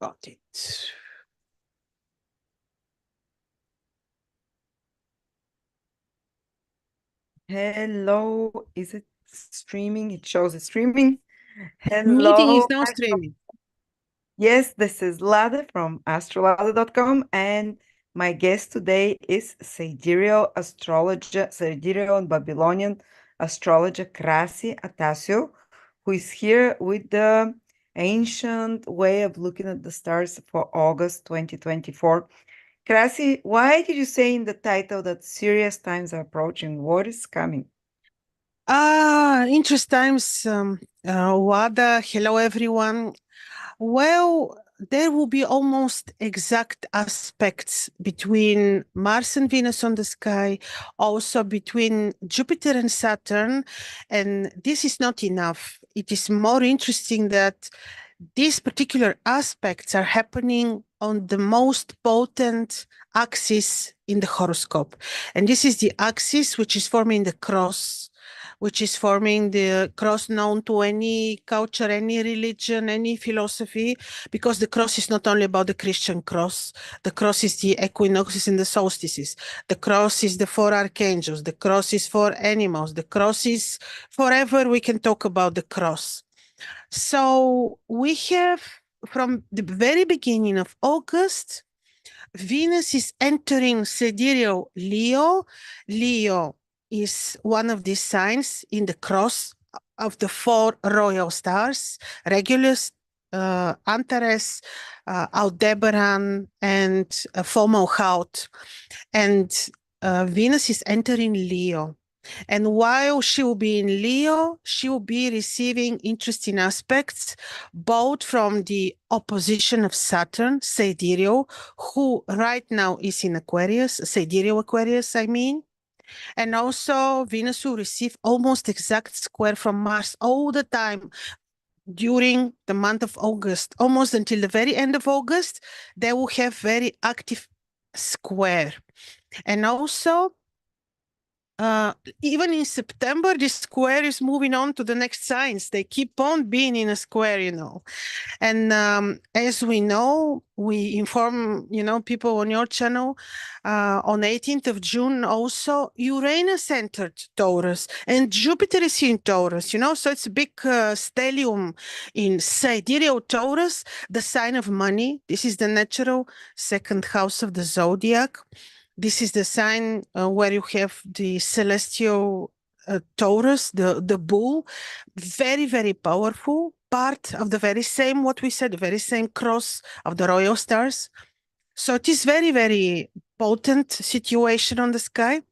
Got it. Hello, is it streaming? It shows it's streaming. Meeting is Hello. now streaming. Yes, this is Lade from astrology.com, and my guest today is Sidereal and Babylonian astrologer Krasi Attasio, who is here with the ancient way of looking at the stars for August 2024. Krasi, why did you say in the title that serious times are approaching? What is coming? Interest times, Wada. Hello, everyone. Well, there will be almost exact aspects between Mars and Venus on the sky, also between Jupiter and Saturn. And this is not enough. It is more interesting that these particular aspects are happening on the most potent axis in the horoscope. And this is the axis which is forming the cross, which is forming the cross known to any culture, any religion, any philosophy, because the cross is not only about the Christian cross. The cross is the equinoxes and the solstices. The cross is the four archangels. The cross is for animals. The cross is forever. We can talk about the cross. So we have from the very beginning of August, Venus is entering sidereal Leo. Leo is one of these signs in the cross of the four royal stars, Regulus, Antares, Aldebaran, and Fomalhaut. And Venus is entering Leo. And while she will be in Leo, she will be receiving interesting aspects, both from the opposition of Saturn, Sidereal, who right now is in Aquarius, Sidereal Aquarius, I mean. And also Venus will receive almost exact square from Mars all the time during the month of August, almost until the very end of August, they will have very active square. And also even in September, this square is moving on to the next signs. They keep on being in a square, you know. And as we know, we inform, people on your channel, on 18th of June also, Uranus entered Taurus and Jupiter is in Taurus, so it's a big stellium in sidereal Taurus, the sign of money. This is the natural second house of the zodiac. This is the sign where you have the celestial Taurus, the bull, very, very powerful, part of the very same, what we said, the very same cross of the royal stars. So it is very, very potent situation on the sky.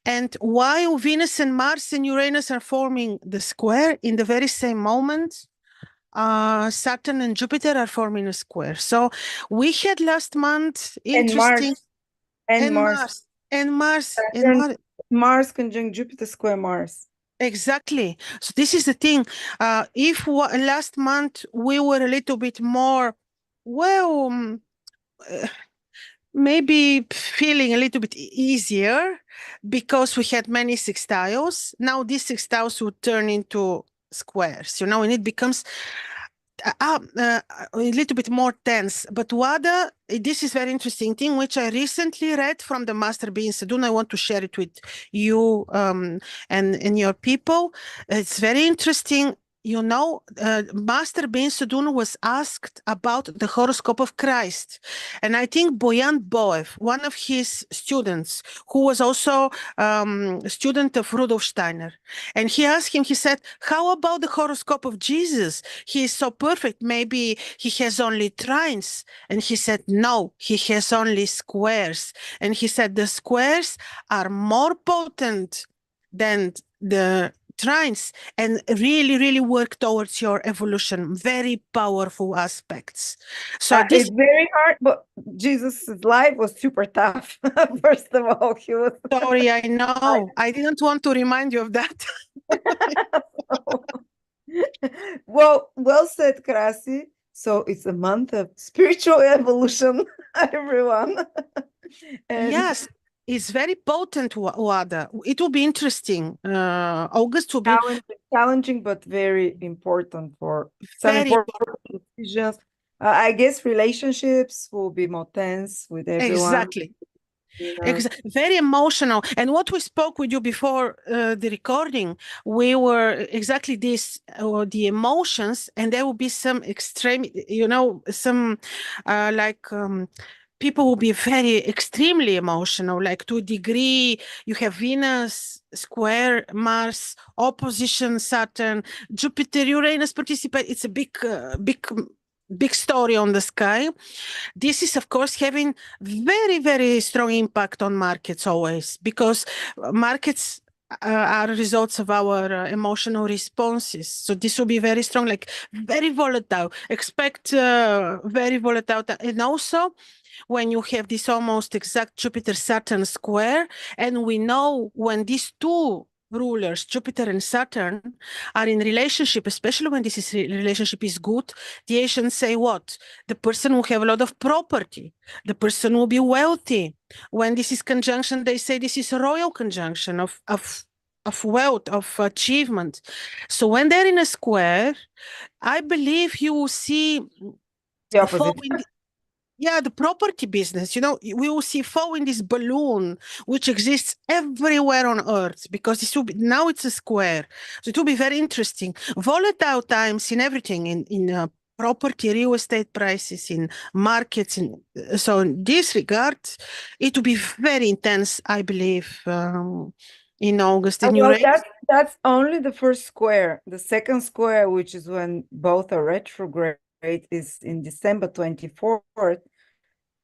And while Venus and Mars and Uranus are forming the square, in the very same moment, Saturn and Jupiter are forming a square. So we had last month And interesting, Mars, and and Mars. Mars, and Mars, and Saturn, Mars. Mars conjunct Jupiter square Mars. Exactly. So this is the thing. If last month we were a little bit more, well, uh, maybe feeling a little bit easier because we had many sextiles. Now these sextiles would turn into squares, and it becomes a little bit more tense. But Wada, this is very interesting thing, which I recently read from the Master Being Sedun. I want to share it with you and your people. It's very interesting. Master Ben Sedun was asked about the horoscope of Christ. And I think Boyan Boev, one of his students, who was also a student of Rudolf Steiner, and he asked him, he said, how about the horoscope of Jesus? He is so perfect. Maybe he has only trines. And he said, no, he has only squares. And he said, the squares are more potent than the trines and really, really work towards your evolution. Very powerful aspects. So this, It's very hard, but Jesus' life was super tough. First of all, he was sorry, I know. I didn't want to remind you of that. well said, Krasi. So it's a month of spiritual evolution, everyone. And Yes, it's very potent, Wada. It will be interesting. August will be challenging, but very important for some very important decisions. I guess relationships will be more tense with everyone. Exactly. Venus. Very emotional. And what we spoke with you before the recording, we were exactly this, the emotions, and there will be some extreme, some people will be very extremely emotional, like to a degree. You have Venus square Mars, opposition Saturn, Jupiter, Uranus participate. It's a big story on the sky. This is, of course, having very, very strong impact on markets always, because markets are results of our emotional responses. So this will be very strong, like very volatile. Expect very volatile. And also, when you have this almost exact Jupiter-Saturn square, and we know when these two rulers, Jupiter and Saturn, are in relationship, especially when relationship is good, the Asians say what? The person will have a lot of property. The person will be wealthy. When this is conjunction, they say this is a royal conjunction of wealth, of achievement. So when they're in a square, I believe you will see The fall opposite. in the property business, we will see fall in this balloon, which exists everywhere on Earth, because now it's a square. So it will be very interesting. Volatile times in everything, in property, real estate prices, in markets. So in this regard, it will be very intense, I believe, in August in Well, Uranus. that's only the first square. The second square, which is when both are retrograde, is in December 24th.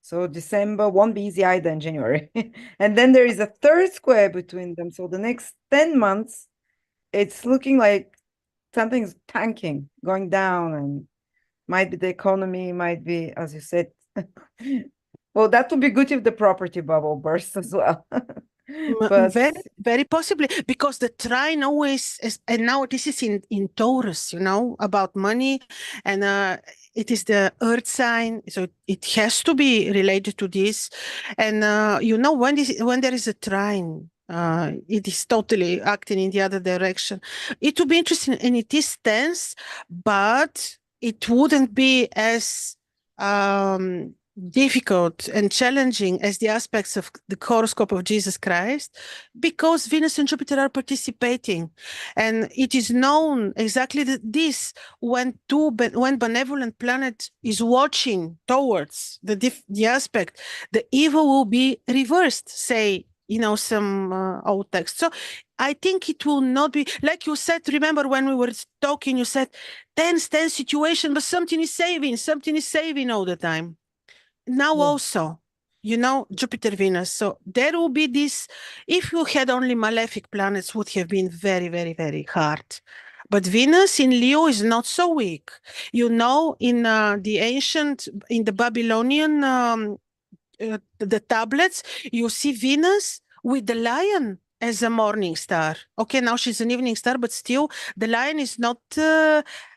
So December won't be easy either in January. And then there is a third square between them. So the next 10 months, it's looking like something's tanking, going down, and might be the economy, might be, as you said. Well, that would be good if the property bubble bursts as well. But Very, very possibly, because the trine always is, and now this is in Taurus, about money, and it is the earth sign, so it has to be related to this. And when there is a trine, it is totally acting in the other direction. It would be interesting, and it is tense, but it wouldn't be as difficult and challenging as the aspects of the horoscope of Jesus Christ, because Venus and Jupiter are participating. And it is known exactly this, when benevolent planet is watching towards the aspect, the evil will be reversed, say, some old text. So I think it will not be, like you said, remember when we were talking, you said, tense situation, but something is saving all the time. Now yeah. also, Jupiter, Venus. So there will be this, if you had only malefic planets, would have been very, very, very hard. But Venus in Leo is not so weak. In in the Babylonian the tablets, you see Venus with the lion as a morning star. Okay, now she's an evening star, but still, the lion is not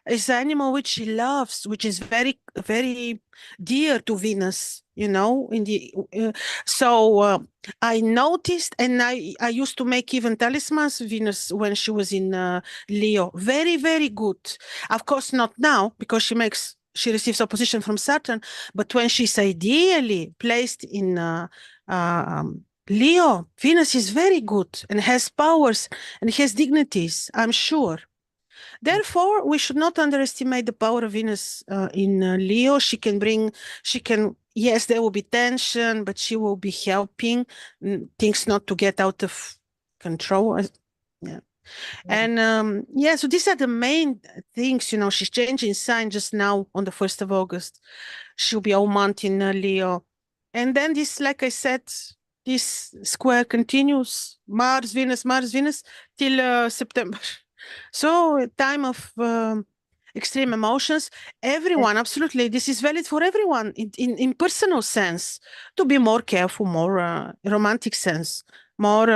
is an animal which she loves, which is very, very dear to Venus. In the I noticed, and I used to make even talismans Venus when she was in Leo. Very, very good. Of course, not now, because she receives opposition from Saturn, but when she's ideally placed in Leo, Venus is very good and has powers and has dignities, I'm sure. Therefore, we should not underestimate the power of Venus in Leo. Yes, there will be tension, but she will be helping things not to get out of control. Yeah. And so these are the main things. She's changing sign just now on the 1st of August. She'll be all month in Leo. And then this, like I said, this square continues, Mars, Venus, till September. So a time of extreme emotions. Everyone, absolutely, this is valid for everyone in personal sense, to be more careful, more romantic sense, more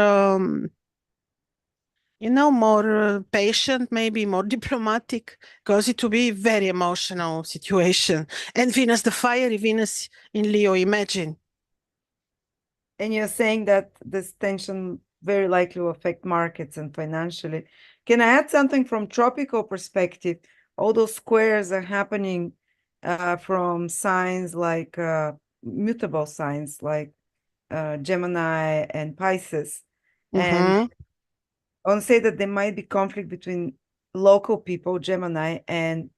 more patient, maybe more diplomatic, because it will be very emotional situation. And Venus, the fiery Venus in Leo, imagine. And you're saying that this tension very likely will affect markets and financially. Can I add something from tropical perspective? All those squares are happening from signs like mutable signs like Gemini and Pisces. And Mm-hmm. I want to say that there might be conflict between local people, Gemini, and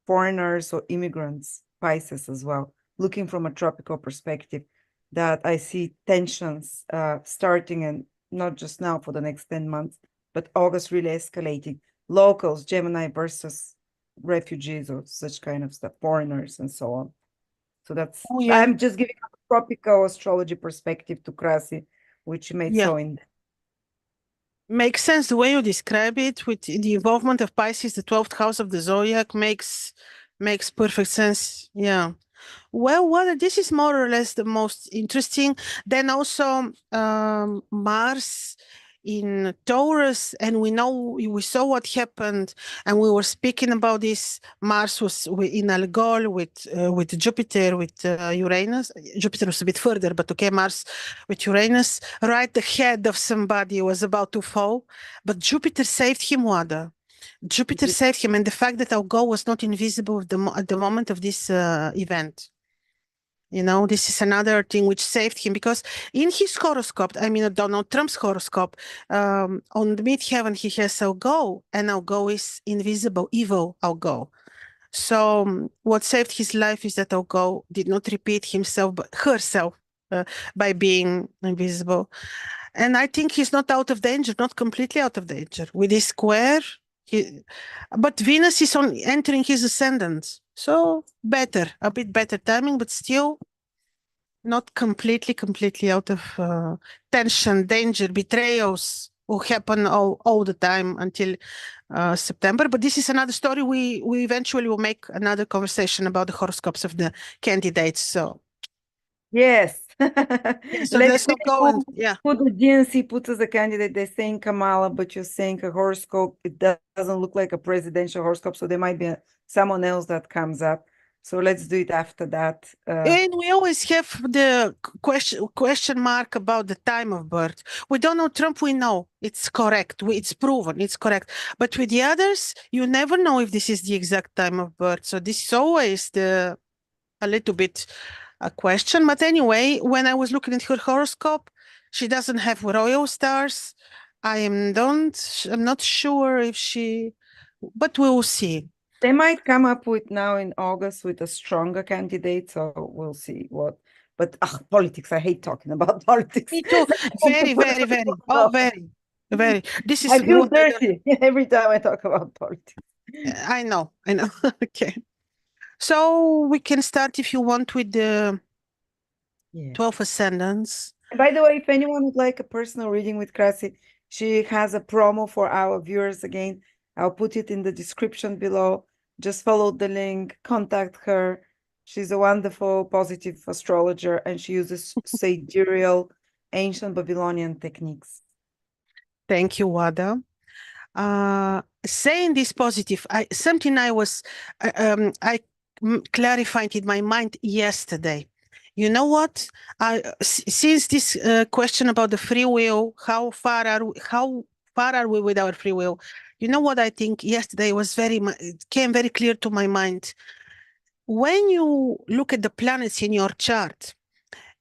foreigners or immigrants, Pisces as well, looking from a tropical perspective, that I see tensions starting, and not just now for the next 10 months, but August really escalating. Locals, Gemini versus refugees or such kind of stuff, foreigners and so on. So Oh yeah, I'm just giving a tropical astrology perspective to Krasi, which you made yeah. so in. Makes sense the way you describe it with the involvement of Pisces, the 12th house of the zodiac makes perfect sense. Yeah. Well, this is more or less the most interesting. Then also Mars in Taurus, and we saw what happened, and we were speaking about this. Mars was in Algol with Jupiter, with Uranus. Jupiter was a bit further, but okay, Mars with Uranus, right ahead of somebody was about to fall, but Jupiter saved him, Wada. Jupiter saved him, and the fact that Algol was not invisible at the moment of this event. This is another thing which saved him because in his horoscope, I mean, Donald Trump's horoscope, on the midheaven, he has Algol, and Algol is invisible, evil Algol. So what saved his life is that Algol did not repeat himself, but herself, by being invisible. And I think he's not out of danger, not completely out of danger. With his square, but Venus is on entering his ascendant. So better, a bit better timing, but still not completely out of tension, danger, betrayals will happen all the time until September. But this is another story. We eventually will make another conversation about the horoscopes of the candidates. So Yes. yeah, so Let's let's say not go and yeah. who the GNC puts as a candidate. They're saying Kamala, but you're saying a horoscope. It doesn't look like a presidential horoscope, so there might be someone else that comes up. So let's do it after that. And we always have the question mark about the time of birth. With Donald Trump, we know it's correct. It's proven. It's correct. But with the others, you never know if this is the exact time of birth. So this is always a little bit a question. But anyway, when I was looking at her horoscope, she doesn't have royal stars. I'm not sure if she, but we will see. They might come up with now in August with a stronger candidate, so we'll see what. But politics, I hate talking about politics. Me too. Very, very, very. Oh, very, very. This I is feel what I don't. dirty every time I talk about politics. I know. I know. Okay. So we can start if you want with the Yeah. 12 ascendants. By the way, if anyone would like a personal reading with Krasi, she has a promo for our viewers again. I'll put it in the description below. Just follow the link, contact her. She's a wonderful, positive astrologer, and she uses sidereal, ancient Babylonian techniques. Thank you, Wada. Saying this positive, something I clarified in my mind yesterday. You know what? Since this question about the free will, how far are we with our free will? You know what I think yesterday was it came very clear to my mind. When you look at the planets in your chart,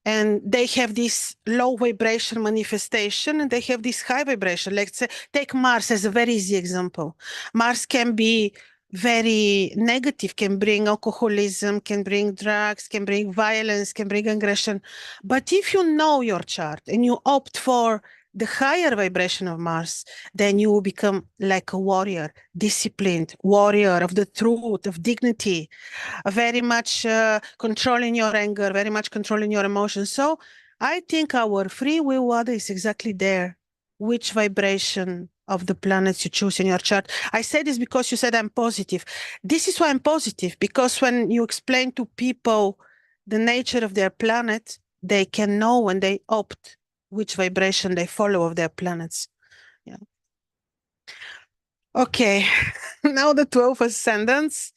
and they have this low vibration manifestation and they have this high vibration. Let's say, take Mars as a very easy example. Mars can be very negative, can bring alcoholism, can bring drugs, can bring violence, can bring aggression. But if you know your chart and you opt for the higher vibration of Mars, then you will become like a warrior, disciplined warrior of the truth, of dignity, very much controlling your anger, very much controlling your emotions. So I think our free will water is exactly there. Which vibration of the planets you choose in your chart? I say this because you said I'm positive. This is why I'm positive, because when you explain to people the nature of their planet, they can know when they opt which vibration they follow of their planets. Yeah. Okay, now the 12 ascendants.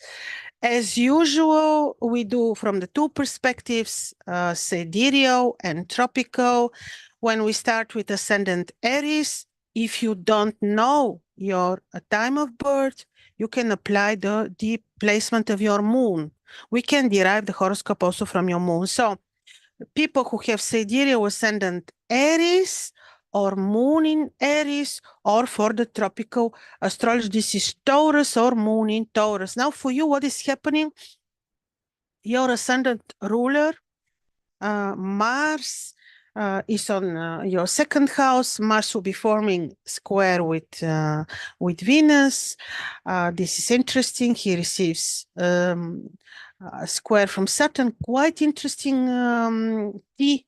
As usual, we do from the two perspectives, sidereal and tropical. When we start with ascendant Aries, if you don't know your time of birth, you can apply the placement of your moon. We can derive the horoscope also from your moon. So people who have sidereal ascendant Aries or moon in Aries, or for the tropical astrology, this is Taurus or moon in Taurus. Now for you, what is happening? Your ascendant ruler, Mars, is on your second house. Mars will be forming square with Venus. This is interesting. He receives a square from Saturn. Quite interesting. T,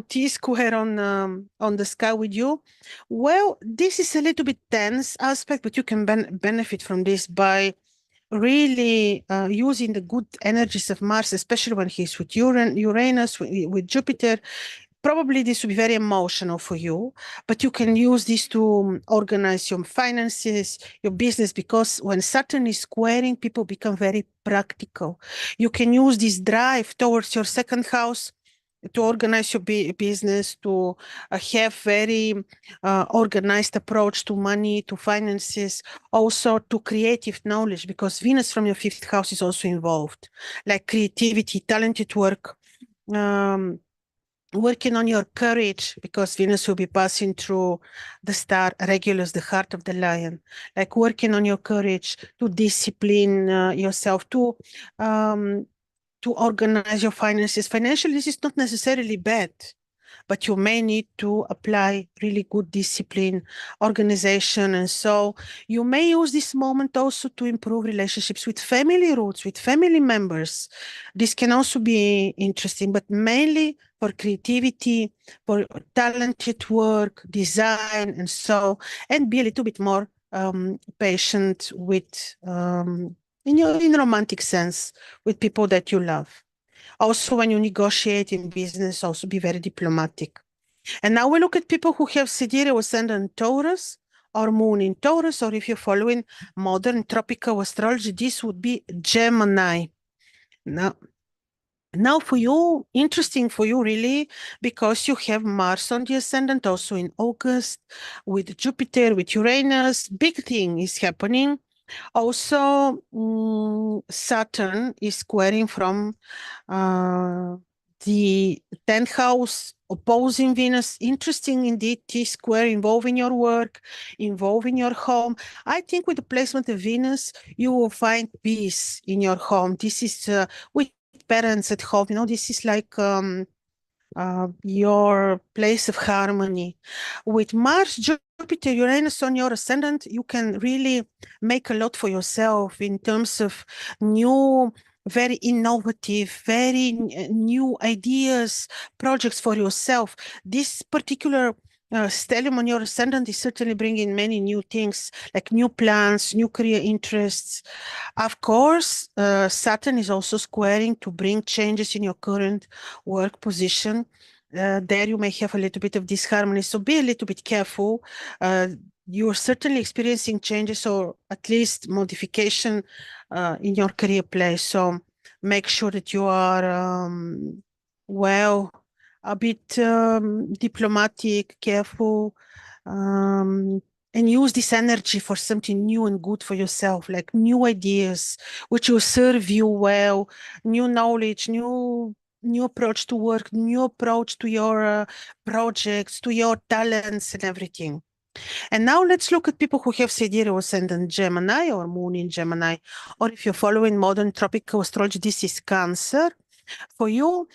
T square on the sky with you. Well, this is a little bit tense aspect, but you can benefit from this by really using the good energies of Mars, especially when he's with Uranus, with Jupiter. Probably this will be very emotional for you, but you can use this to organize your finances, your business, because when Saturn is squaring, people become very practical. You can use this drive towards your second house to organize your business, to have very organized approach to money, to finances, also to creative knowledge, because Venus from your fifth house is also involved, like creativity, talented work, working on your courage, because Venus will be passing through the star Regulus, the heart of the lion, like working on your courage to discipline yourself, to organize your finances. Financially, this is not necessarily bad, but you may need to apply really good discipline, organization. And so you may use this moment also to improve relationships with family roots, with family members. This can also be interesting, but mainly for creativity, for talented work, design, and so, and be a little bit more patient with, in romantic sense, with people that you love. Also, when you negotiate in business, also be very diplomatic. And now we look at people who have sidereal ascendant Taurus or moon in Taurus, or if you're following modern tropical astrology, this would be Gemini. Now for you, interesting for you really, because you have Mars on the ascendant also in August, with Jupiter, with Uranus, big thing is happening. Also, Saturn is squaring from the 10th house opposing Venus. Interesting indeed, T-square involving your work, involving your home. I think with the placement of Venus, you will find peace in your home. This is with parents at home, this is like your place of harmony. With Mars, Jupiter, Uranus on your ascendant, you can really make a lot for yourself in terms of new, very innovative, very new ideas, projects for yourself. This particular stellium on your ascendant is certainly bringing many new things, like new plans, new career interests. Of course, Saturn is also squaring to bring changes in your current work position. There you may have a little bit of disharmony, so be a little bit careful. You're certainly experiencing changes or at least modification in your career place. So make sure that you are, a bit diplomatic, careful, and use this energy for something new and good for yourself, like new ideas, which will serve you well, new knowledge, new approach to work, new approach to your projects, to your talents and everything. And now let's look at people who have sidereal ascendant Gemini or moon in Gemini, or if you're following modern tropical astrology, this is Cancer. For you,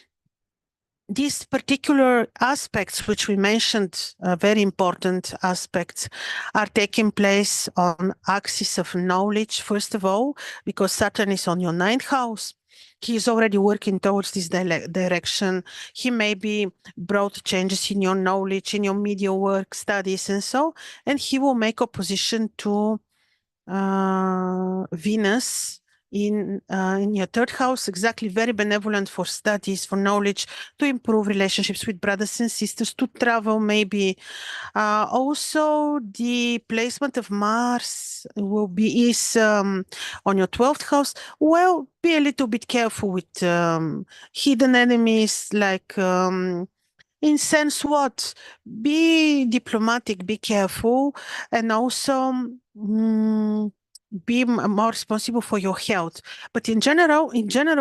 these particular aspects, which we mentioned, very important aspects, are taking place on axis of knowledge, first of all, because Saturn is on your ninth house. He is already working towards this direction. He maybe brought changes in your knowledge, in your media work, studies, and so, and he will make opposition to Venus in your third house, exactly, very benevolent for studies, for knowledge, to improve relationships with brothers and sisters, to travel maybe. Also, the placement of Mars is on your 12th house. Well, be a little bit careful with hidden enemies, like in sense what? Be diplomatic, be careful, and also be more responsible for your health. But in general,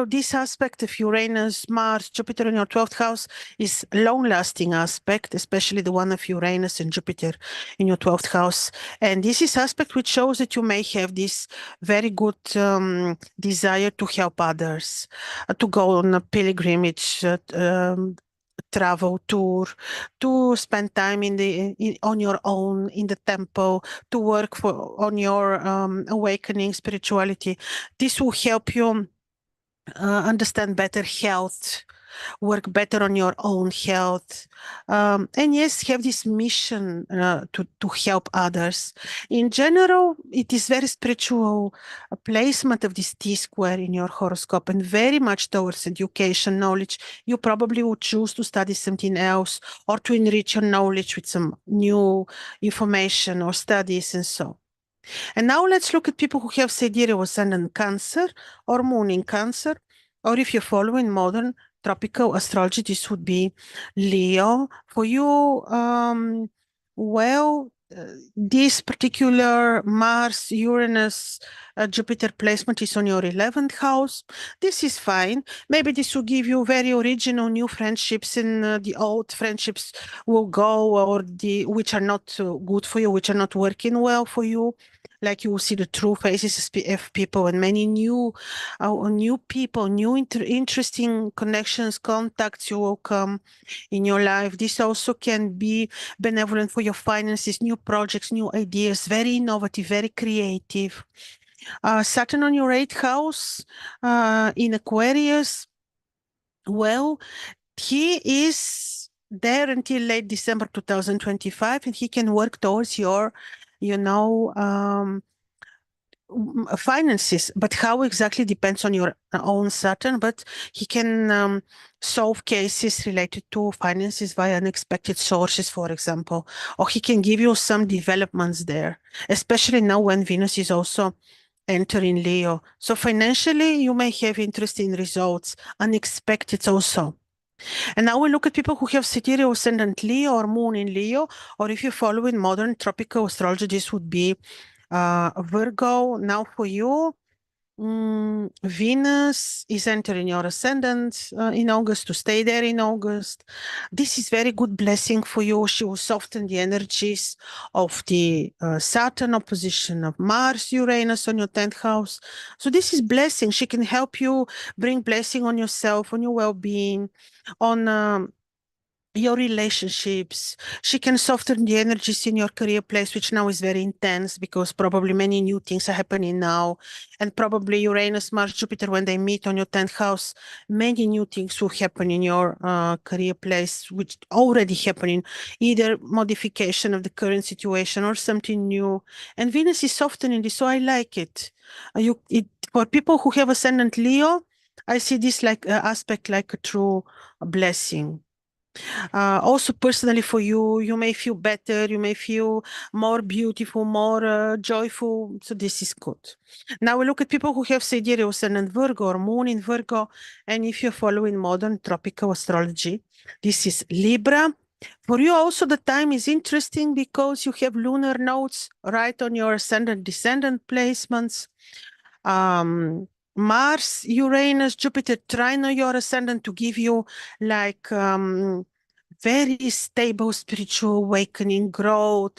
this aspect of Uranus, Mars, Jupiter in your 12th house is long-lasting aspect, especially the one of Uranus and Jupiter in your 12th house. And this is aspect which shows that you may have this very good desire to help others, to go on a pilgrimage, travel tour, to spend time on your own in the temple, to work on your awakening spirituality. This will help you understand better health, work better on your own health, and yes, have this mission to help others. In general, it is very spiritual placement of this T square in your horoscope, and very much towards education, knowledge. You probably would choose to study something else or to enrich your knowledge with some new information or studies and so. And now let's look at people who have sidereal ascendant Cancer or moon in Cancer, or if you're following modern tropical astrology, this would be Leo. For you, this particular Mars, Uranus, Jupiter placement is on your 11th house. This is fine. Maybe this will give you very original new friendships, and the old friendships will go, or the which are not good for you, which are not working well for you. Like you will see the true faces of people, and many new people, new interesting connections, contacts you will come in your life. This also can be benevolent for your finances, new projects, new ideas, very innovative, very creative. Saturn on your 8th house in Aquarius, well, he is there until late December 2025, and he can work towards your, finances, but how exactly depends on your own Saturn. But he can solve cases related to finances via unexpected sources, for example, or he can give you some developments there, especially now when Venus is also entering Leo. So financially, you may have interesting results, unexpected also. And now we look at people who have sidereal ascendant Leo or moon in Leo, or if you follow in modern tropical astrology, this would be Virgo. Now for you, Venus is entering your ascendant in August, to stay there in August. This is very good blessing for you. She will soften the energies of the Saturn opposition of Mars, Uranus on your 10th house. So this is blessing. She can help you bring blessing on yourself, on your well-being, on your relationships. She can soften the energies in your career place, which now is very intense because probably many new things are happening now. And probably Uranus, Mars, Jupiter, when they meet on your 10th house, many new things will happen in your career place, which already happening, either modification of the current situation or something new. And Venus is softening this, so I like it. For people who have ascendant Leo, I see this like aspect like a true blessing. Also personally for you, you may feel better, you may feel more beautiful, more joyful. So this is good. Now we look at people who have sidereal ascendant Virgo or moon in Virgo. And if you're following modern tropical astrology, this is Libra. For you also the time is interesting because you have lunar nodes right on your ascendant descendant placements. Mars, Uranus, Jupiter trine your ascendant to give you like very stable spiritual awakening, growth,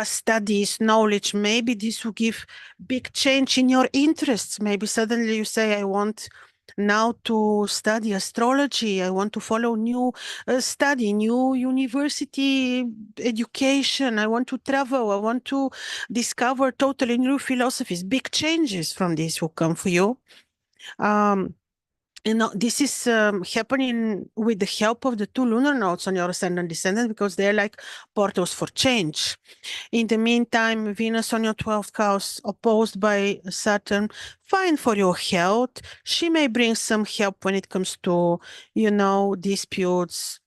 studies, knowledge. Maybe this will give big change in your interests. Maybe suddenly you say, I want now to study astrology. I want to follow new study, new university education. I want to travel. I want to discover totally new philosophies. Big changes from this will come for you. This is happening with the help of the two lunar nodes on your ascendant descendant because they're like portals for change. In the meantime, Venus on your 12th house, opposed by Saturn, fine for your health. She may bring some help when it comes to, disputes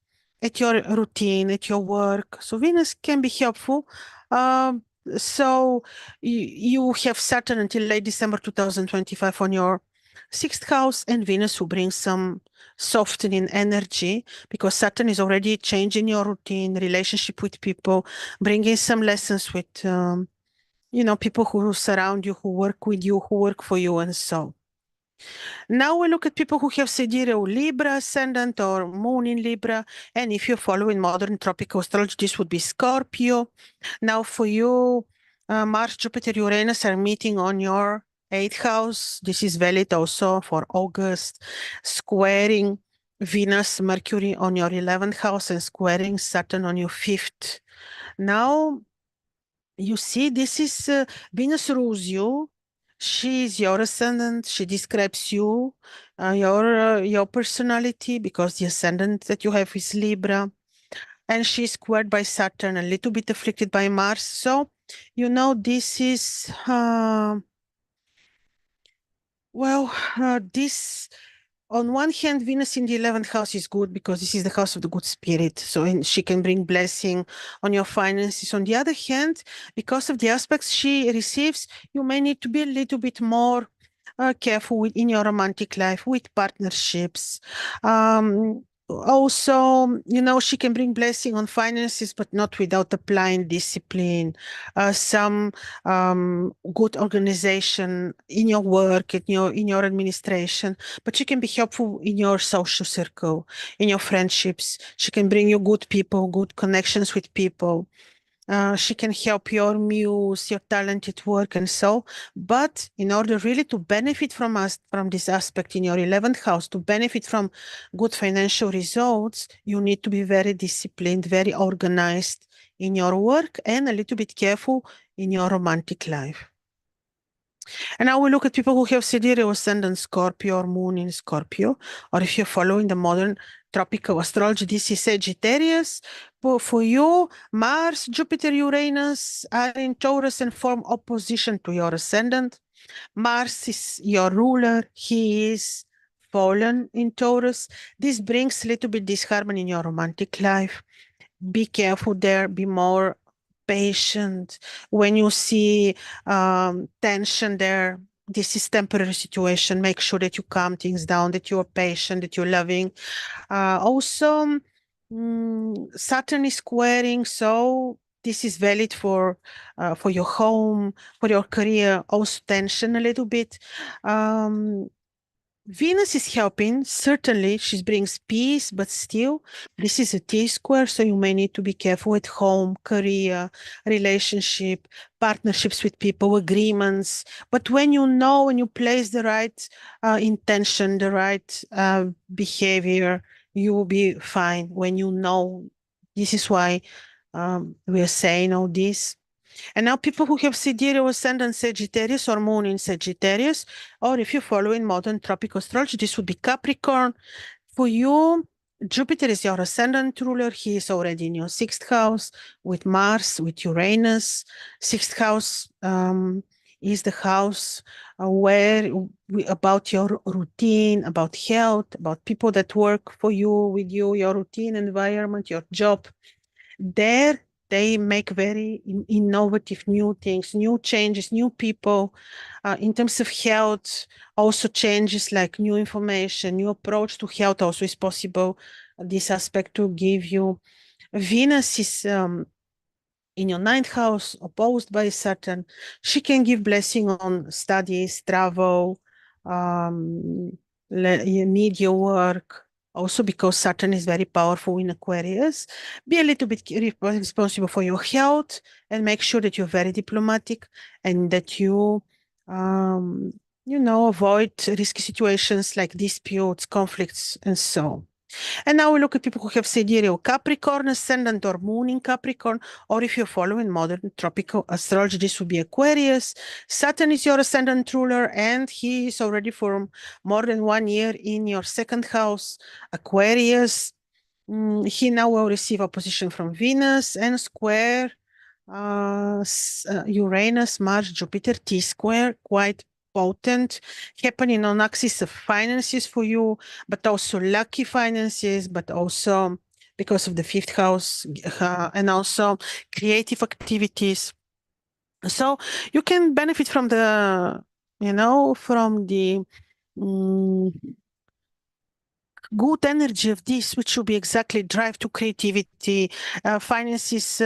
at your routine, at your work. So Venus can be helpful. So you have Saturn until late December 2025 on your 6th house, and Venus will bring some softening energy because Saturn is already changing your routine, relationship with people, bringing some lessons with people who surround you, who work with you, who work for you, and so. Now we look at people who have Sidereal Libra ascendant or moon in Libra. And if you're following modern tropical astrology, this would be Scorpio. Now for you, Mars, Jupiter, Uranus are meeting on your 8th house. This is valid also for August. Squaring Venus, Mercury on your 11th house and squaring Saturn on your 5th. Now, you see, this is Venus rules you. She is your ascendant. She describes you, your personality, because the ascendant that you have is Libra, and she's squared by Saturn, a little bit afflicted by Mars. So, this is this. On one hand, Venus in the 11th house is good because this is the house of the good spirit. So she can bring blessing on your finances. On the other hand, because of the aspects she receives, you may need to be a little bit more careful in your romantic life, with partnerships. Also, she can bring blessing on finances, but not without applying discipline, some good organization in your work, in your administration. But she can be helpful in your social circle, in your friendships. She can bring you good people, good connections with people. She can help your muse, your talented work, and so. But in order really to benefit from this aspect in your 11th house, to benefit from good financial results, you need to be very disciplined, very organized in your work, and a little bit careful in your romantic life. And now we look at people who have Sidereal ascendant Scorpio or moon in Scorpio, or if you're following the modern tropical astrology, this is Sagittarius. But for you, Mars, Jupiter, Uranus are in Taurus and form opposition to your ascendant. Mars is your ruler. He is fallen in Taurus. This brings a little bit disharmony in your romantic life. Be careful there. Be more patient. When you see tension there, this is temporary situation. Make sure that you calm things down, that you are patient, that you're loving. Also, Saturn is squaring, so this is valid for your home, for your career. Also, tension a little bit. Venus is helping, certainly. She brings peace, but still, this is a T-square, so you may need to be careful at home, career, relationship, partnerships with people, agreements. But when you place the right intention, the right behavior, you will be fine when you know. This is why we are saying all this. And now people who have Sidereal ascendant Sagittarius or moon in Sagittarius, or if you follow in modern tropical astrology, this would be Capricorn. For you, Jupiter is your ascendant ruler. He is already in your 6th house with Mars, with Uranus. 6th house is the house where about your routine, about health, about people that work for you, with you, your routine environment, your job. There, they make very innovative new things, new changes, new people. In terms of health, also changes like new information, new approach to health also is possible. This aspect to give you. Venus is in your 9th house, opposed by Saturn. She can give blessing on studies, travel, media work, also because Saturn is very powerful in Aquarius. Be a little bit responsible for your health and make sure that you're very diplomatic and that you, avoid risky situations like disputes, conflicts, and so. And now we look at people who have Sidereal Capricorn, ascendant or moon in Capricorn, or if you're following modern tropical astrology, this would be Aquarius. Saturn is your ascendant ruler, and he is already for more than 1 year in your 2nd house. Aquarius, he now will receive opposition from Venus and square Uranus, Mars, Jupiter, T-square, quite potent, happening on axis of finances for you, but also lucky finances, but also because of the 5th house, and also creative activities. So you can benefit from the good energy of this, which will be exactly drive to creativity, finances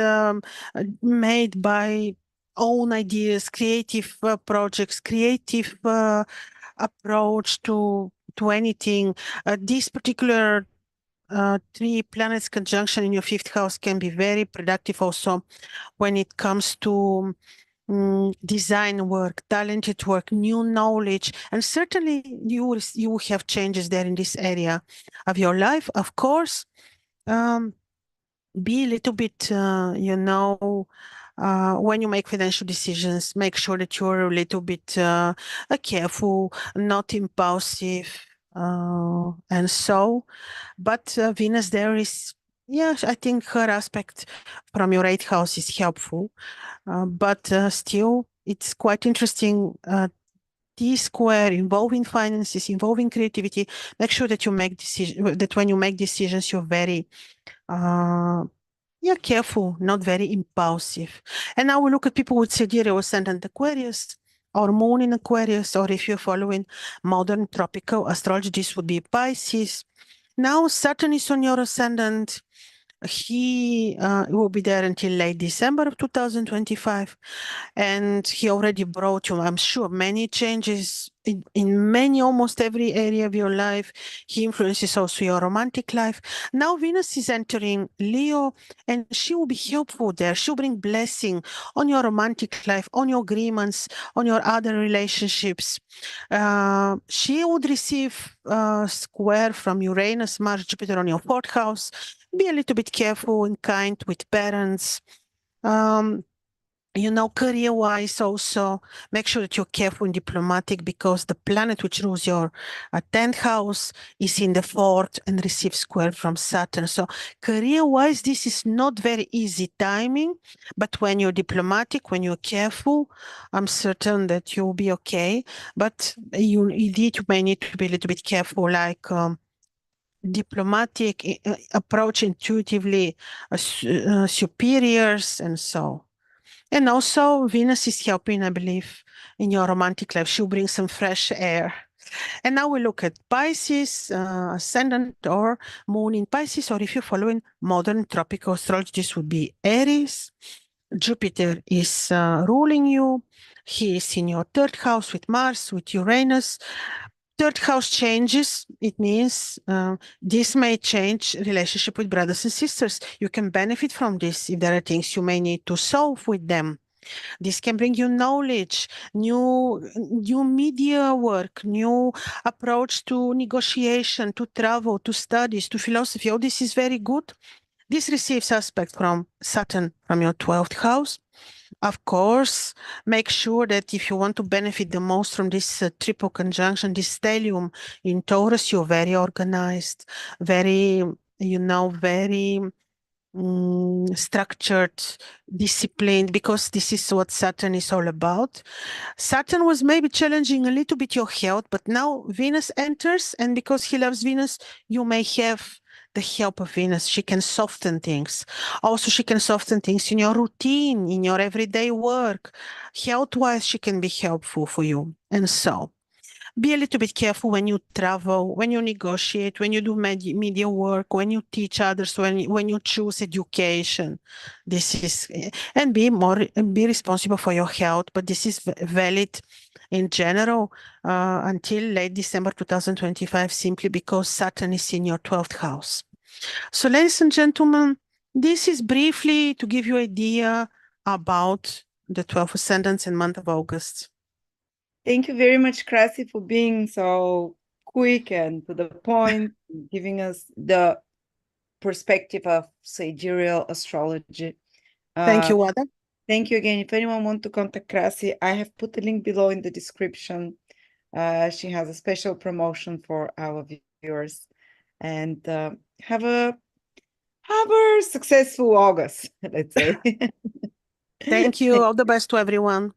made by own ideas, creative projects, creative approach to anything. This particular three planets conjunction in your fifth house can be very productive also when it comes to design work, talented work, new knowledge, and certainly you will have changes there in this area of your life. Of course, be a little bit, when you make financial decisions, make sure that you're a little bit careful, not impulsive, and so. But Venus there is, yes, I think her aspect from your eighth house is helpful. But still, it's quite interesting. T-square involving finances, involving creativity. Make sure that you make decisions. That when you make decisions, you're very uh, careful, not very impulsive. And now we look at people with Sidereal ascendant Aquarius or moon in Aquarius, or if you're following modern tropical astrology, this would be Pisces. Now Saturn is on your ascendant. He will be there until late December of 2025. And he already brought you, I'm sure, many changes in many, almost every area of your life. He influences also your romantic life. Now Venus is entering Leo, and she will be helpful there. She'll bring blessing on your romantic life, on your agreements, on your other relationships. She would receive square from Uranus, Mars, Jupiter on your fourth house. Be a little bit careful and kind with parents. Um, career-wise also, make sure that you're careful and diplomatic, because the planet which rules your 10th house is in the fourth and receives square from Saturn. So career-wise, this is not very easy timing, but when you're diplomatic, when you're careful, I'm certain that you'll be okay. But you may need to be a little bit careful, like diplomatic approach intuitively, superiors, and so. And also, Venus is helping, I believe, in your romantic life. She'll bring some fresh air. And now we look at Pisces, ascendant or moon in Pisces, or if you're following modern tropical astrology, this would be Aries. Jupiter is ruling you. He is in your third house with Mars, with Uranus. Third house changes. It means this may change relationship with brothers and sisters. You can benefit from this if there are things you may need to solve with them. This can bring you knowledge, new media work, new approach to negotiation, to travel, to studies, to philosophy. All this is very good. This receives aspect from Saturn from your 12th house. Of course, make sure that if you want to benefit the most from this triple conjunction, this stellium in Taurus, you're very organized, very, very structured, disciplined, because this is what Saturn is all about. Saturn was maybe challenging a little bit your health, but now Venus enters, and because he loves Venus, you may have the help of Venus. She can soften things. Also, she can soften things in your routine, in your everyday work. Health-wise, she can be helpful for you. And so, be a little bit careful when you travel, when you negotiate, when you do media work, when you teach others, when you choose education. This is, and be responsible for your health. But this is valid in general until late December 2025, simply because Saturn is in your 12th house. So, ladies and gentlemen, this is briefly to give you an idea about the 12 ascendants in month of August. Thank you very much, Krasi, for being so quick and to the point, giving us the perspective of sidereal astrology. Thank you, Wada. Thank you again. If anyone wants to contact Krasi, I have put the link below in the description. She has a special promotion for our viewers. And have a successful August, let's say. Thank you. All the best to everyone.